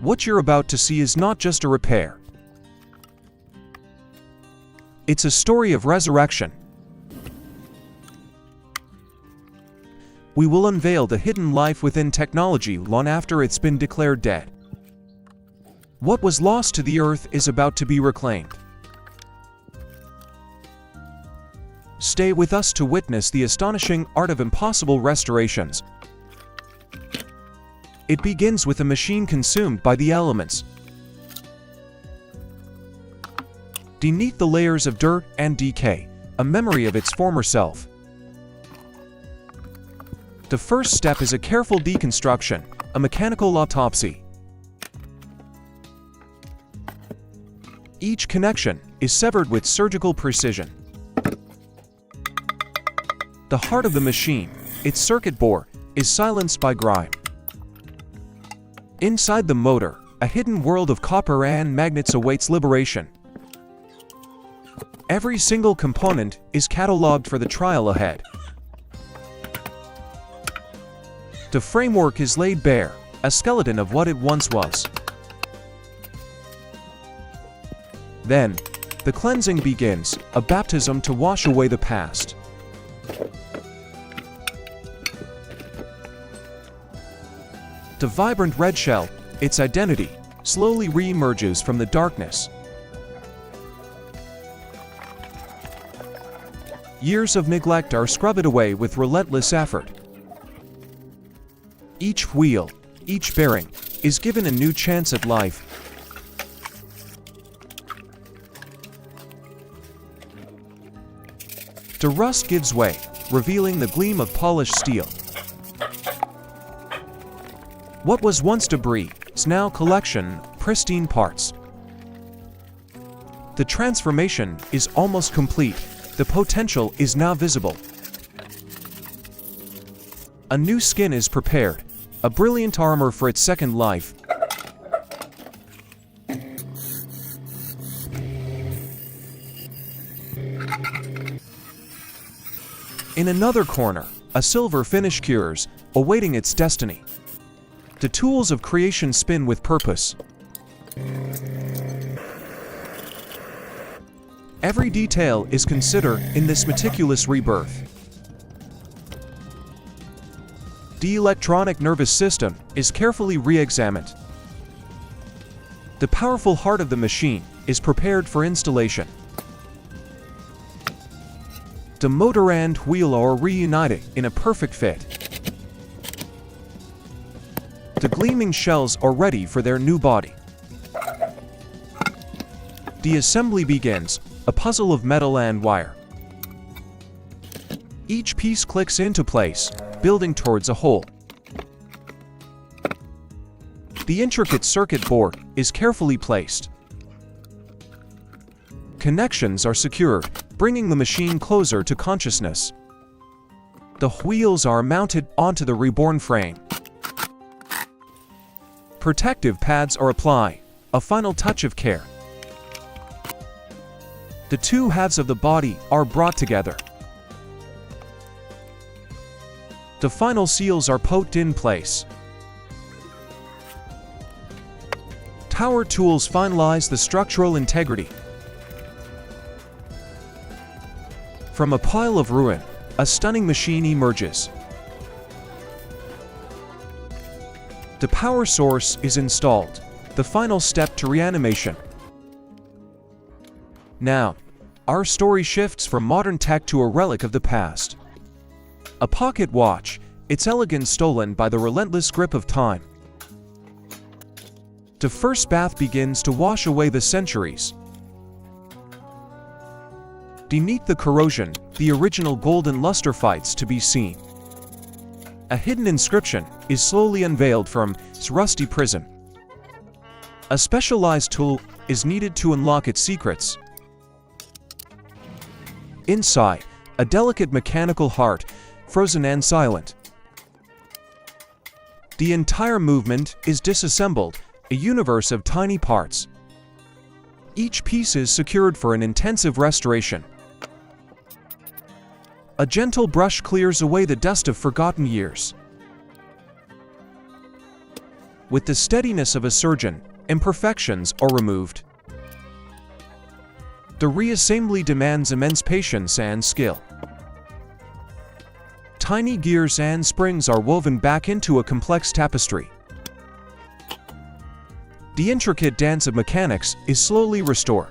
What you're about to see is not just a repair. It's a story of resurrection. We will unveil the hidden life within technology long after it's been declared dead. What was lost to the earth is about to be reclaimed. Stay with us to witness the astonishing art of impossible restorations. It begins with a machine consumed by the elements. Beneath the layers of dirt and decay, a memory of its former self. The first step is a careful deconstruction, a mechanical autopsy. Each connection is severed with surgical precision. The heart of the machine, its circuit board, is silenced by grime. Inside the motor, a hidden world of copper and magnets awaits liberation. Every single component is catalogued for the trial ahead. The framework is laid bare, a skeleton of what it once was. Then, the cleansing begins, a baptism to wash away the past. The vibrant red shell, its identity, slowly re-emerges from the darkness. Years of neglect are scrubbed away with relentless effort. Each wheel, each bearing, is given a new chance at life. The rust gives way, revealing the gleam of polished steel. What was once debris is now collection, pristine parts. The transformation is almost complete. The potential is now visible. A new skin is prepared, a brilliant armor for its second life. In another corner, a silver finish cures, awaiting its destiny. The tools of creation spin with purpose. Every detail is considered in this meticulous rebirth. The electronic nervous system is carefully re-examined. The powerful heart of the machine is prepared for installation. The motor and wheel are reunited in a perfect fit. The gleaming shells are ready for their new body. The assembly begins, a puzzle of metal and wire. Each piece clicks into place, building towards a whole. The intricate circuit board is carefully placed. Connections are secured, bringing the machine closer to consciousness. The wheels are mounted onto the reborn frame. Protective pads are applied, a final touch of care. The two halves of the body are brought together. The final seals are put in place. Tower tools finalize the structural integrity. From a pile of ruin, a stunning machine emerges. The power source is installed, the final step to reanimation. Now, our story shifts from modern tech to a relic of the past. A pocket watch, its elegance stolen by the relentless grip of time. The first bath begins to wash away the centuries. Beneath the corrosion, the original golden luster fights to be seen. A hidden inscription is slowly unveiled from its rusty prism. A specialized tool is needed to unlock its secrets. Inside, a delicate mechanical heart, frozen and silent. The entire movement is disassembled, a universe of tiny parts. Each piece is secured for an intensive restoration. A gentle brush clears away the dust of forgotten years. With the steadiness of a surgeon, imperfections are removed. The reassembly demands immense patience and skill. Tiny gears and springs are woven back into a complex tapestry. The intricate dance of mechanics is slowly restored.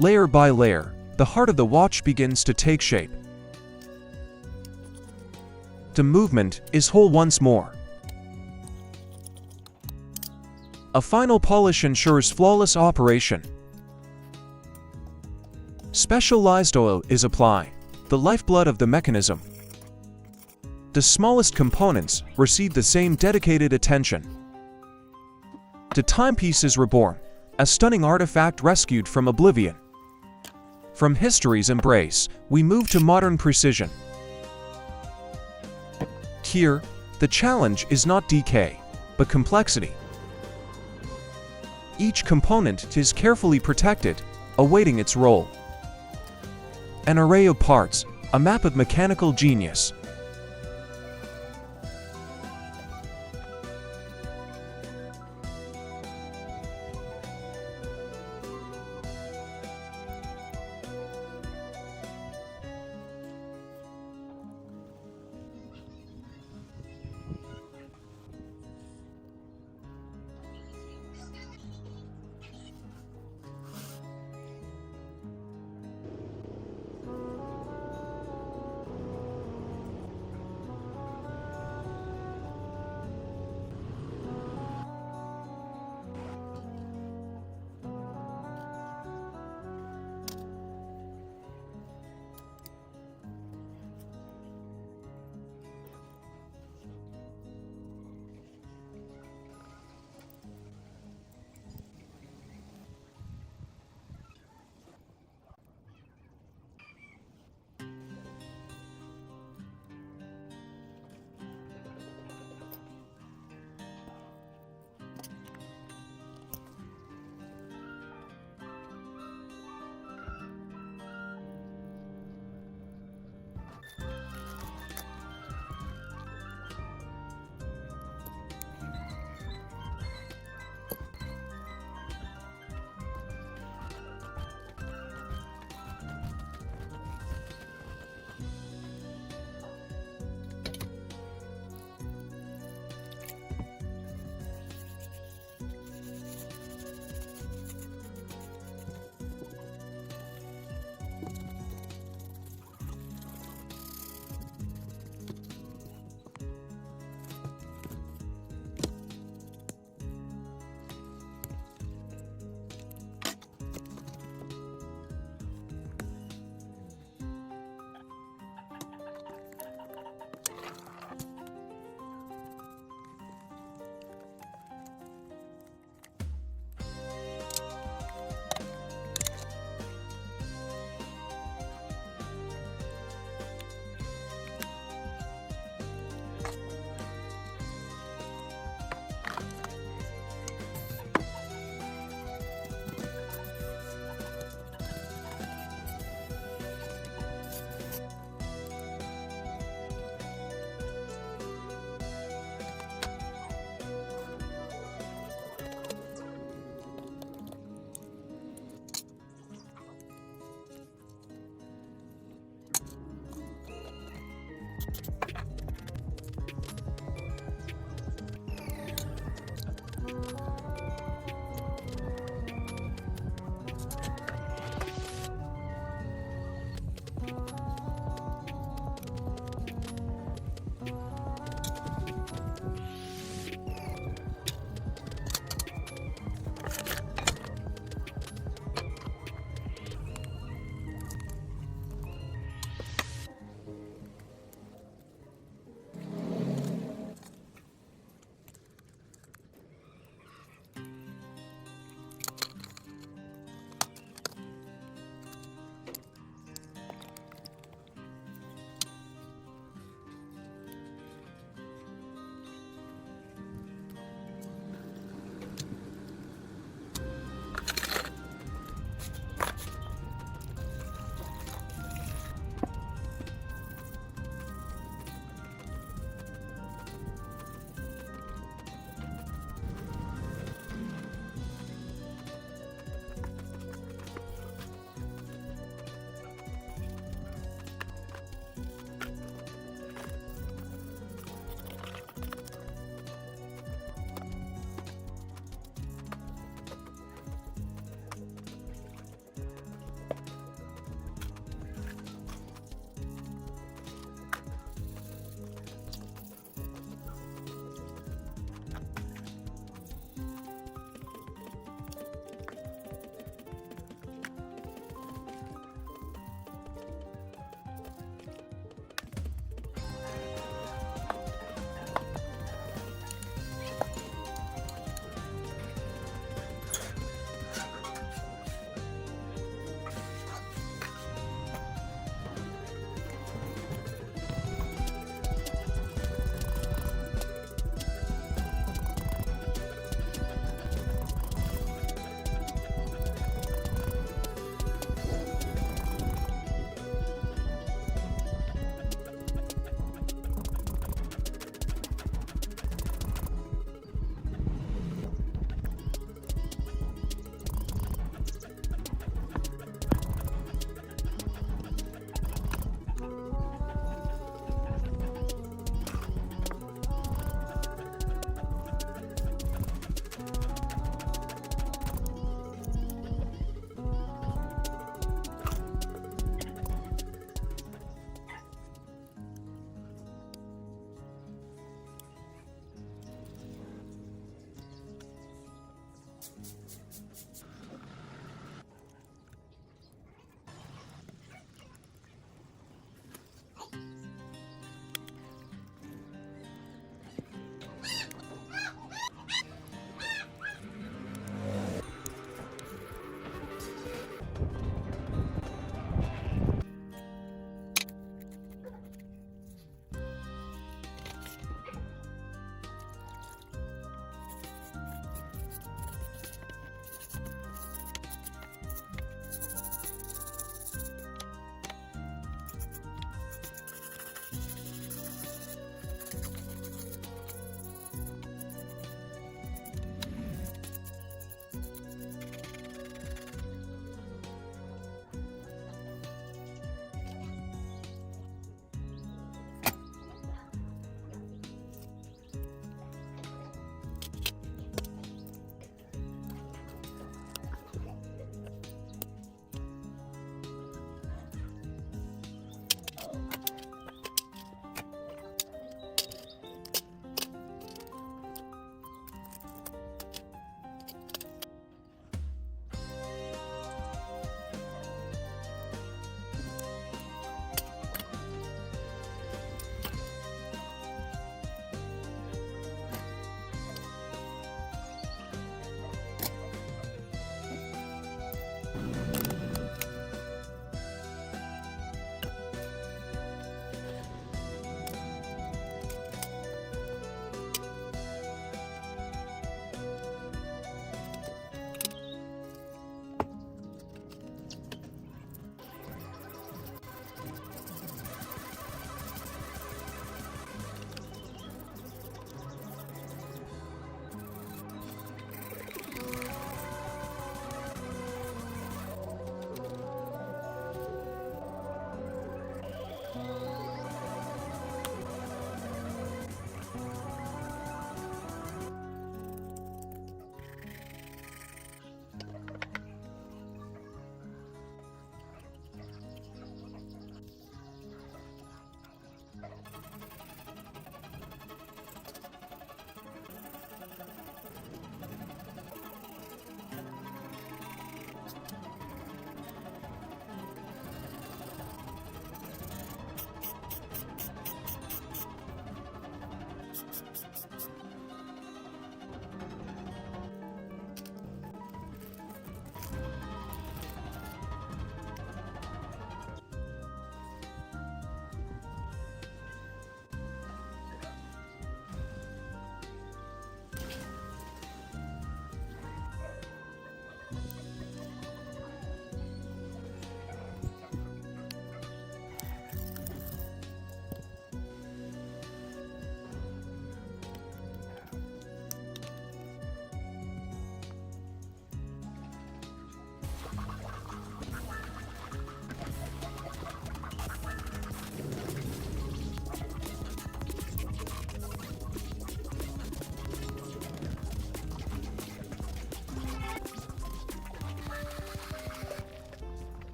Layer by layer, the heart of the watch begins to take shape. The movement is whole once more. A final polish ensures flawless operation. Specialized oil is applied, the lifeblood of the mechanism. The smallest components receive the same dedicated attention. The timepiece is reborn, a stunning artifact rescued from oblivion. From history's embrace, we move to modern precision. Here, the challenge is not decay, but complexity. Each component is carefully protected, awaiting its role. An array of parts, a map of mechanical genius.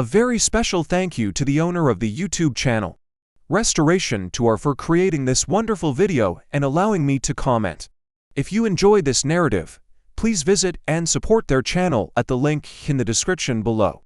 A very special thank you to the owner of the YouTube channel, Restoration Tour, for creating this wonderful video and allowing me to comment. If you enjoyed this narrative, please visit and support their channel at the link in the description below.